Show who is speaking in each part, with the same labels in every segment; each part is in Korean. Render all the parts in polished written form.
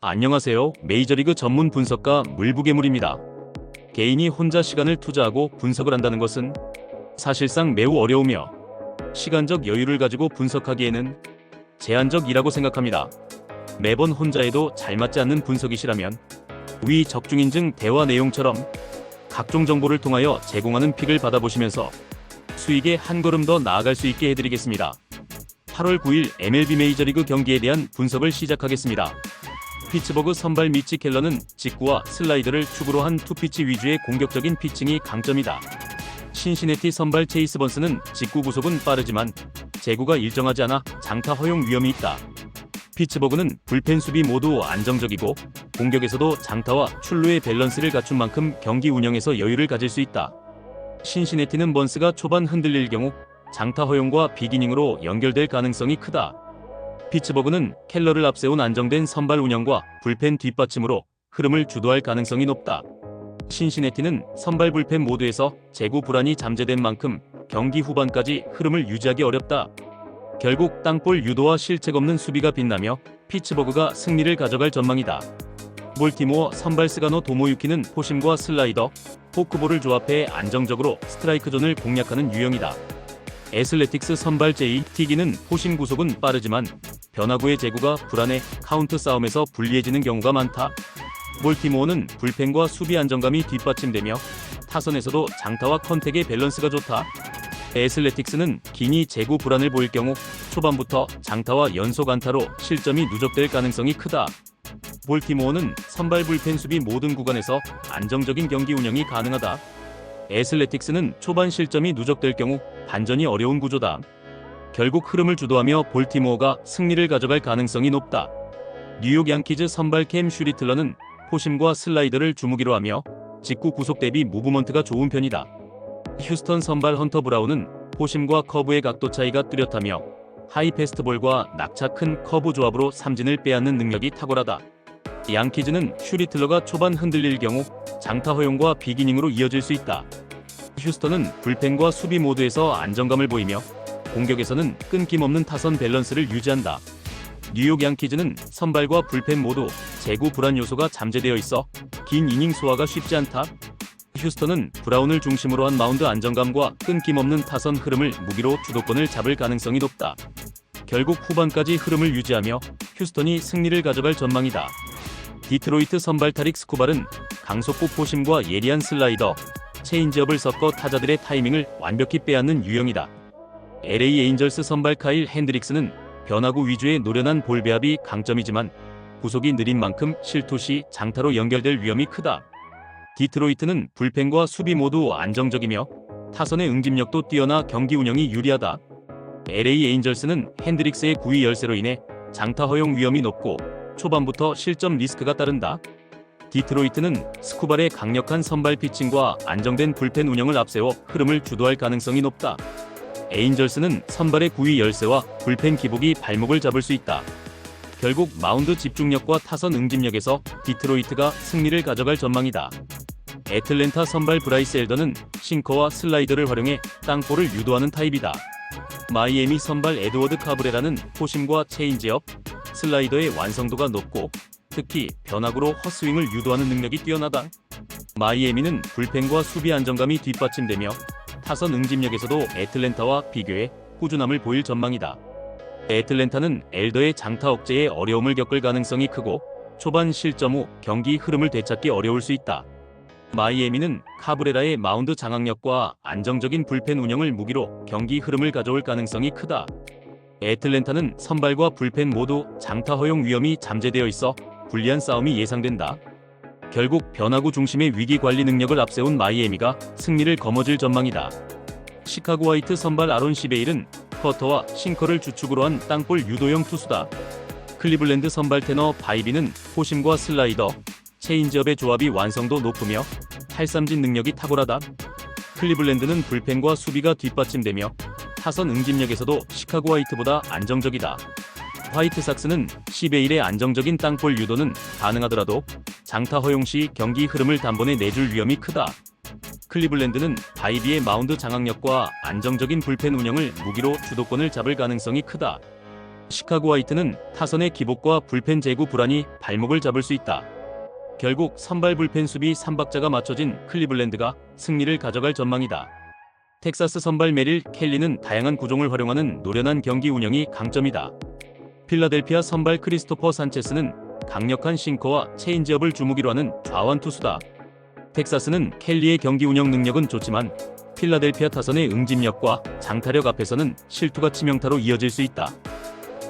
Speaker 1: 안녕하세요. 메이저리그 전문 분석가 물부괴물입니다. 개인이 혼자 시간을 투자하고 분석을 한다는 것은 사실상 매우 어려우며 시간적 여유를 가지고 분석하기에는 제한적이라고 생각합니다. 매번 혼자 해도 잘 맞지 않는 분석이시라면 위 적중인증 대화 내용처럼 각종 정보를 통하여 제공하는 픽을 받아보시면서 수익에 한 걸음 더 나아갈 수 있게 해드리겠습니다. 8월 9일 MLB 메이저리그 경기에 대한 분석을 시작하겠습니다. 피츠버그 선발 미치 켈러는 직구와 슬라이더를 축으로 한 투피치 위주의 공격적인 피칭이 강점이다. 신시내티 선발 체이스 번스는 직구 구속은 빠르지만 제구가 일정하지 않아 장타 허용 위험이 있다. 피츠버그는 불펜 수비 모두 안정적이고 공격에서도 장타와 출루의 밸런스를 갖춘 만큼 경기 운영에서 여유를 가질 수 있다. 신시내티는 번스가 초반 흔들릴 경우 장타 허용과 비기닝으로 연결될 가능성이 크다. 피츠버그는 켈러를 앞세운 안정된 선발 운영과 불펜 뒷받침으로 흐름을 주도할 가능성이 높다. 신시내티는 선발 불펜 모두에서 제구 불안이 잠재된 만큼 경기 후반까지 흐름을 유지하기 어렵다. 결국 땅볼 유도와 실책 없는 수비가 빛나며 피츠버그가 승리를 가져갈 전망이다. 볼티모어 선발 스가노 도모유키는 포심과 슬라이더, 포크볼을 조합해 안정적으로 스트라이크 존을 공략하는 유형이다. 애슬레틱스 선발 제이 티기는 포심 구속은 빠르지만 변화구의 제구가 불안해 카운트 싸움에서 불리해지는 경우가 많다. 볼티모어는 불펜과 수비 안정감이 뒷받침되며 타선에서도 장타와 컨택의 밸런스가 좋다. 애슬레틱스는 기니 제구 불안을 보일 경우 초반부터 장타와 연속 안타로 실점이 누적될 가능성이 크다. 볼티모어는 선발 불펜 수비 모든 구간에서 안정적인 경기 운영이 가능하다. 애슬레틱스는 초반 실점이 누적될 경우 반전이 어려운 구조다. 결국 흐름을 주도하며 볼티모어가 승리를 가져갈 가능성이 높다. 뉴욕 양키즈 선발 캠 슈리틀러는 포심과 슬라이더를 주무기로 하며 직구 구속 대비 무브먼트가 좋은 편이다. 휴스턴 선발 헌터 브라운은 포심과 커브의 각도 차이가 뚜렷하며 하이 패스트볼과 낙차 큰 커브 조합으로 삼진을 빼앗는 능력이 탁월하다. 양키즈는 슈리틀러가 초반 흔들릴 경우 장타 허용과 비기닝으로 이어질 수 있다. 휴스턴은 불펜과 수비 모두에서 안정감을 보이며 공격에서는 끊김없는 타선 밸런스를 유지한다. 뉴욕 양키즈는 선발과 불펜 모두 제구 불안 요소가 잠재되어 있어 긴 이닝 소화가 쉽지 않다. 휴스턴은 브라운을 중심으로 한 마운드 안정감과 끊김없는 타선 흐름을 무기로 주도권을 잡을 가능성이 높다. 결국 후반까지 흐름을 유지하며 휴스턴이 승리를 가져갈 전망이다. 디트로이트 선발 타릭 스코발은 강속구 포심과 예리한 슬라이더, 체인지업을 섞어 타자들의 타이밍을 완벽히 빼앗는 유형이다. LA 에인절스 선발 카일 핸드릭스는 변화구 위주의 노련한 볼 배합이 강점이지만 구속이 느린 만큼 실투 시 장타로 연결될 위험이 크다. 디트로이트는 불펜과 수비 모두 안정적이며 타선의 응집력도 뛰어나 경기 운영이 유리하다. LA 에인절스는 핸드릭스의 구위 열세로 인해 장타 허용 위험이 높고 초반부터 실점 리스크가 따른다. 디트로이트는 스쿠발의 강력한 선발 피칭과 안정된 불펜 운영을 앞세워 흐름을 주도할 가능성이 높다. 에인절스는 선발의 구위 열세와 불펜 기복이 발목을 잡을 수 있다. 결국 마운드 집중력과 타선 응집력에서 디트로이트가 승리를 가져갈 전망이다. 애틀랜타 선발 브라이스 엘더는 싱커와 슬라이더를 활용해 땅볼을 유도하는 타입이다. 마이애미 선발 에드워드 카브레라는 포심과 체인지업, 슬라이더의 완성도가 높고 특히 변화구로 헛스윙을 유도하는 능력이 뛰어나다. 마이애미는 불펜과 수비 안정감이 뒷받침되며 타선 응집력에서도 애틀랜타와 비교해 꾸준함을 보일 전망이다. 애틀랜타는 엘더의 장타 억제에 어려움을 겪을 가능성이 크고 초반 실점 후 경기 흐름을 되찾기 어려울 수 있다. 마이애미는 카브레라의 마운드 장악력과 안정적인 불펜 운영을 무기로 경기 흐름을 가져올 가능성이 크다. 애틀랜타는 선발과 불펜 모두 장타 허용 위험이 잠재되어 있어 불리한 싸움이 예상된다. 결국 변화구 중심의 위기 관리 능력을 앞세운 마이애미가 승리를 거머쥘 전망이다. 시카고 화이트 선발 아론 시베일은 커터와 싱커를 주축으로 한 땅볼 유도형 투수다. 클리블랜드 선발 테너 바이비는 포심과 슬라이더, 체인지업의 조합이 완성도 높으며 탈삼진 능력이 탁월하다. 클리블랜드는 불펜과 수비가 뒷받침되며 타선 응집력에서도 시카고 화이트보다 안정적이다. 화이트삭스는 시베일의 안정적인 땅볼 유도는 가능하더라도 장타 허용 시 경기 흐름을 단번에 내줄 위험이 크다. 클리블랜드는 바이비의 마운드 장악력과 안정적인 불펜 운영을 무기로 주도권을 잡을 가능성이 크다. 시카고 화이트는 타선의 기복과 불펜 제구 불안이 발목을 잡을 수 있다. 결국 선발 불펜 수비 3박자가 맞춰진 클리블랜드가 승리를 가져갈 전망이다. 텍사스 선발 메릴 켈리는 다양한 구종을 활용하는 노련한 경기 운영이 강점이다. 필라델피아 선발 크리스토퍼 산체스는 강력한 싱커와 체인지업을 주무기로 하는 좌완 투수다. 텍사스는 켈리의 경기 운영 능력은 좋지만 필라델피아 타선의 응집력과 장타력 앞에서는 실투가 치명타로 이어질 수 있다.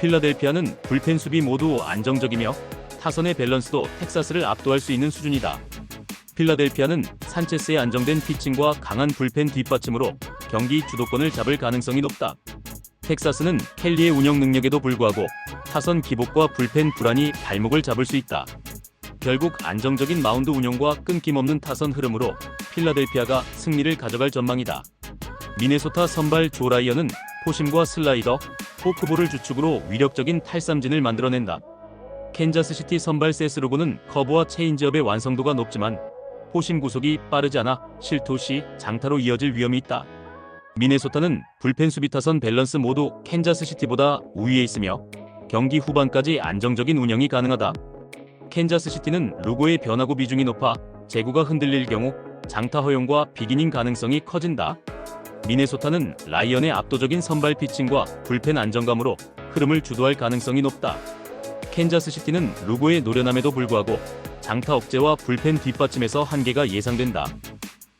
Speaker 1: 필라델피아는 불펜 수비 모두 안정적이며 타선의 밸런스도 텍사스를 압도할 수 있는 수준이다. 필라델피아는 산체스의 안정된 피칭과 강한 불펜 뒷받침으로 경기 주도권을 잡을 가능성이 높다. 텍사스는 켈리의 운영 능력에도 불구하고 타선 기복과 불펜 불안이 발목을 잡을 수 있다. 결국 안정적인 마운드 운영과 끊김없는 타선 흐름으로 필라델피아가 승리를 가져갈 전망이다. 미네소타 선발 조 라이언은 포심과 슬라이더, 포크볼을 주축으로 위력적인 탈삼진을 만들어낸다. 캔자스시티 선발 세스 루고는 커브와 체인지업의 완성도가 높지만 포심 구속이 빠르지 않아 실투 시 장타로 이어질 위험이 있다. 미네소타는 불펜 수비 타선 밸런스 모두 캔자스시티보다 우위에 있으며 경기 후반까지 안정적인 운영이 가능하다. 캔자스시티는 루고의 변화구 비중이 높아 제구가 흔들릴 경우 장타 허용과 비기닝 가능성이 커진다. 미네소타는 라이언의 압도적인 선발 피칭과 불펜 안정감으로 흐름을 주도할 가능성이 높다. 캔자스시티는 루고의 노련함에도 불구하고 장타 억제와 불펜 뒷받침에서 한계가 예상된다.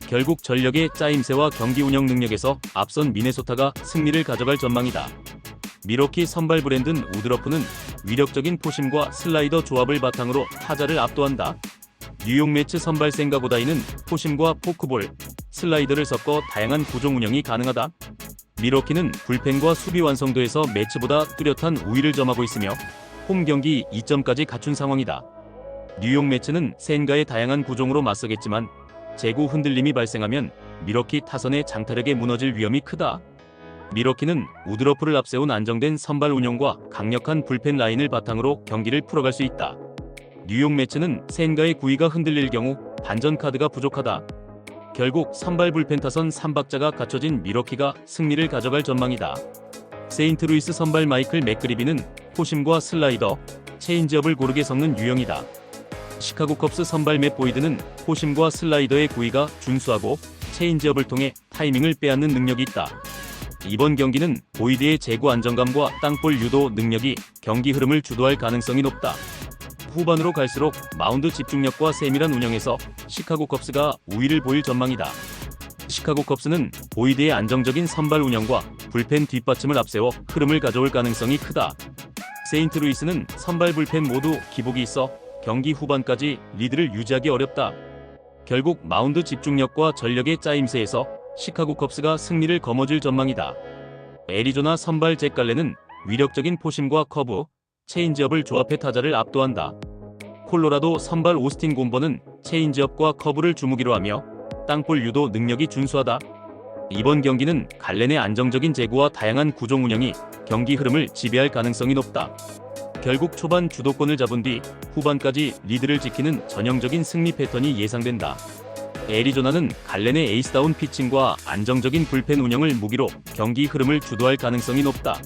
Speaker 1: 결국 전력의 짜임새와 경기 운영 능력에서 앞선 미네소타가 승리를 가져갈 전망이다. 미러키 선발 브랜든 우드러프는 위력적인 포심과 슬라이더 조합을 바탕으로 타자를 압도한다. 뉴욕 매츠 선발 생가고다이는 포심과 포크볼, 슬라이더를 섞어 다양한 구종 운영이 가능하다. 미러키는 불펜과 수비 완성도에서 매츠보다 뚜렷한 우위를 점하고 있으며 홈 경기 2점까지 갖춘 상황이다. 뉴욕 매츠는 센가의 다양한 구종으로 맞서겠지만 제구 흔들림이 발생하면 미러키 타선의 장타력에 무너질 위험이 크다. 미러키는 우드러프를 앞세운 안정된 선발 운영과 강력한 불펜 라인을 바탕으로 경기를 풀어갈 수 있다. 뉴욕 매츠는 센가의 구위가 흔들릴 경우 반전 카드가 부족하다. 결국 선발 불펜 타선 3박자가 갖춰진 미러키가 승리를 가져갈 전망이다. 세인트루이스 선발 마이클 맥그리비는 포심과 슬라이더, 체인지업을 고르게 섞는 유형이다. 시카고 컵스 선발 맷 보이드는 포심과 슬라이더의 구위가 준수하고 체인지업을 통해 타이밍을 빼앗는 능력이 있다. 이번 경기는 보이드의 제구 안정감과 땅볼 유도 능력이 경기 흐름을 주도할 가능성이 높다. 후반으로 갈수록 마운드 집중력과 세밀한 운영에서 시카고 컵스가 우위를 보일 전망이다. 시카고 컵스는 보이드의 안정적인 선발 운영과 불펜 뒷받침을 앞세워 흐름을 가져올 가능성이 크다. 세인트루이스는 선발 불펜 모두 기복이 있어 경기 후반까지 리드를 유지하기 어렵다. 결국 마운드 집중력과 전력의 짜임새에서 시카고 컵스가 승리를 거머쥘 전망이다. 애리조나 선발 잭 갈레는 위력적인 포심과 커브, 체인지업을 조합해 타자를 압도한다. 콜로라도 선발 오스틴 곰버는 체인지업과 커브를 주무기로 하며 땅볼 유도 능력이 준수하다. 이번 경기는 갈렌의 안정적인 제구와 다양한 구종 운영이 경기 흐름을 지배할 가능성이 높다. 결국 초반 주도권을 잡은 뒤 후반까지 리드를 지키는 전형적인 승리 패턴이 예상된다. 애리조나는 갈렌의 에이스다운 피칭과 안정적인 불펜 운영을 무기로 경기 흐름을 주도할 가능성이 높다.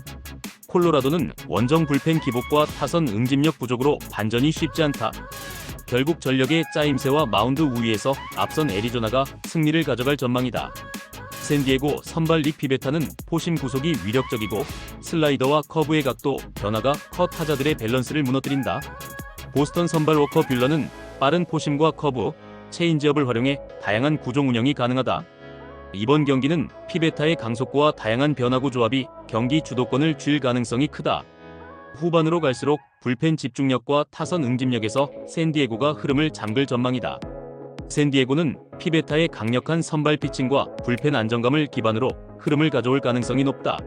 Speaker 1: 콜로라도는 원정 불펜 기복과 타선 응집력 부족으로 반전이 쉽지 않다. 결국 전력의 짜임새와 마운드 우위에서 앞선 애리조나가 승리를 가져갈 전망이다. 샌디에고 선발 닉 피베타는 포심 구속이 위력적이고 슬라이더와 커브의 각도, 변화가 커 타자들의 밸런스를 무너뜨린다. 보스턴 선발 워커 뷰러는 빠른 포심과 커브, 체인지업을 활용해 다양한 구종 운영이 가능하다. 이번 경기는 피베타의 강속구와 다양한 변화구 조합이 경기 주도권을 쥘 가능성이 크다. 후반으로 갈수록 불펜 집중력과 타선 응집력에서 샌디에고가 흐름을 잠글 전망이다. 샌디에고는 피베타의 강력한 선발 피칭과 불펜 안정감을 기반으로 흐름을 가져올 가능성이 높다.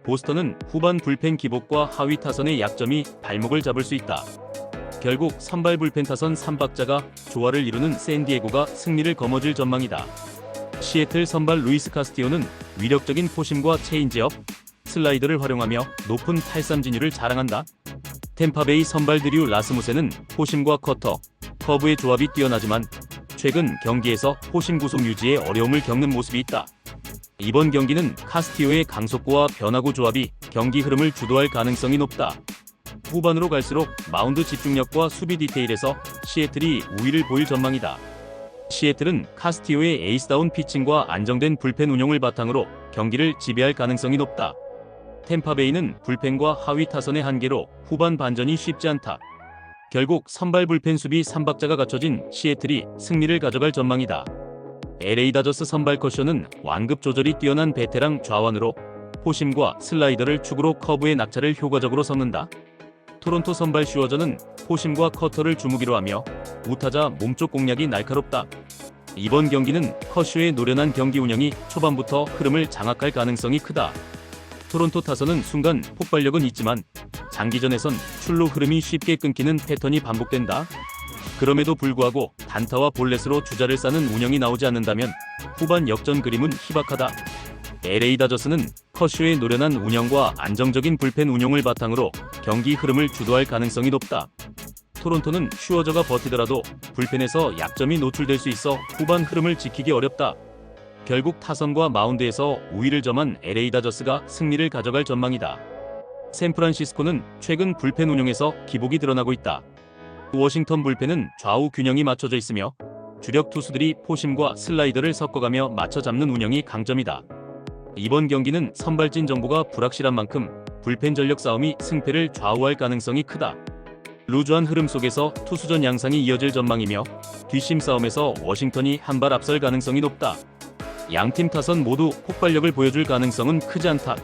Speaker 1: 보스턴은 후반 불펜 기복과 하위 타선의 약점이 발목을 잡을 수 있다. 결국 선발 불펜 타선 3박자가 조화를 이루는 샌디에고가 승리를 거머쥘 전망이다. 시애틀 선발 루이스 카스티오는 위력적인 포심과 체인지업, 슬라이더를 활용하며 높은 탈삼진율을 자랑한다. 템파베이 선발 드류 라스무센은 포심과 커터, 커브의 조합이 뛰어나지만 최근 경기에서 포심 구속 유지에 어려움을 겪는 모습이 있다. 이번 경기는 카스티오의 강속구와 변화구 조합이 경기 흐름을 주도할 가능성이 높다. 후반으로 갈수록 마운드 집중력과 수비 디테일에서 시애틀이 우위를 보일 전망이다. 시애틀은 카스티오의 에이스다운 피칭과 안정된 불펜 운용을 바탕으로 경기를 지배할 가능성이 높다. 템파베이는 불펜과 하위 타선의 한계로 후반 반전이 쉽지 않다. 결국 선발 불펜 수비 3박자가 갖춰진 시애틀이 승리를 가져갈 전망이다. LA 다저스 선발 커쇼는 완급 조절이 뛰어난 베테랑 좌완으로 포심과 슬라이더를 축으로 커브의 낙차를 효과적으로 섞는다. 토론토 선발 슈어저는 포심과 커터를 주무기로 하며 우타자 몸쪽 공략이 날카롭다. 이번 경기는 커쇼의 노련한 경기 운영이 초반부터 흐름을 장악할 가능성이 크다. 토론토 타선은 순간 폭발력은 있지만 장기전에선 출루 흐름이 쉽게 끊기는 패턴이 반복된다. 그럼에도 불구하고 단타와 볼넷으로 주자를 싸는 운영이 나오지 않는다면 후반 역전 그림은 희박하다. LA 다저스는 커쇼의 노련한 운영과 안정적인 불펜 운용을 바탕으로 경기 흐름을 주도할 가능성이 높다. 토론토는 슈어저가 버티더라도 불펜에서 약점이 노출될 수 있어 후반 흐름을 지키기 어렵다. 결국 타선과 마운드에서 우위를 점한 LA 다저스가 승리를 가져갈 전망이다. 샌프란시스코는 최근 불펜 운용에서 기복이 드러나고 있다. 워싱턴 불펜은 좌우 균형이 맞춰져 있으며 주력 투수들이 포심과 슬라이더를 섞어가며 맞춰 잡는 운영이 강점이다. 이번 경기는 선발진 정보가 불확실한 만큼 불펜 전력 싸움이 승패를 좌우할 가능성이 크다. 루즈한 흐름 속에서 투수전 양상이 이어질 전망이며 뒷심 싸움에서 워싱턴이 한 발 앞설 가능성이 높다. 양팀 타선 모두 폭발력을 보여줄 가능성은 크지 않다.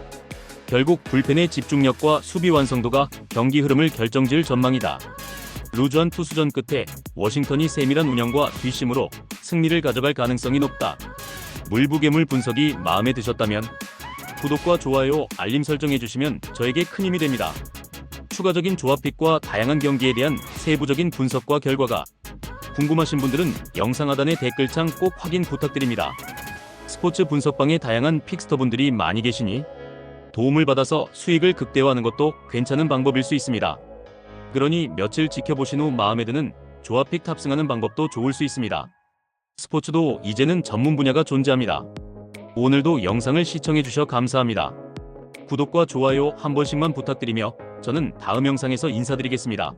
Speaker 1: 결국 불펜의 집중력과 수비 완성도가 경기 흐름을 결정지을 전망이다. 루즈한 투수전 끝에 워싱턴이 세밀한 운영과 뒷심으로 승리를 가져갈 가능성이 높다. 물부괴물 분석이 마음에 드셨다면 구독과 좋아요, 알림 설정해주시면 저에게 큰 힘이 됩니다. 추가적인 조합픽과 다양한 경기에 대한 세부적인 분석과 결과가 궁금하신 분들은 영상 하단의 댓글창 꼭 확인 부탁드립니다. 스포츠 분석방에 다양한 픽스터분들이 많이 계시니 도움을 받아서 수익을 극대화하는 것도 괜찮은 방법일 수 있습니다. 그러니 며칠 지켜보신 후 마음에 드는 조합픽 탑승하는 방법도 좋을 수 있습니다. 스포츠도 이제는 전문 분야가 존재합니다. 오늘도 영상을 시청해주셔 감사합니다. 구독과 좋아요 한 번씩만 부탁드리며 저는 다음 영상에서 인사드리겠습니다.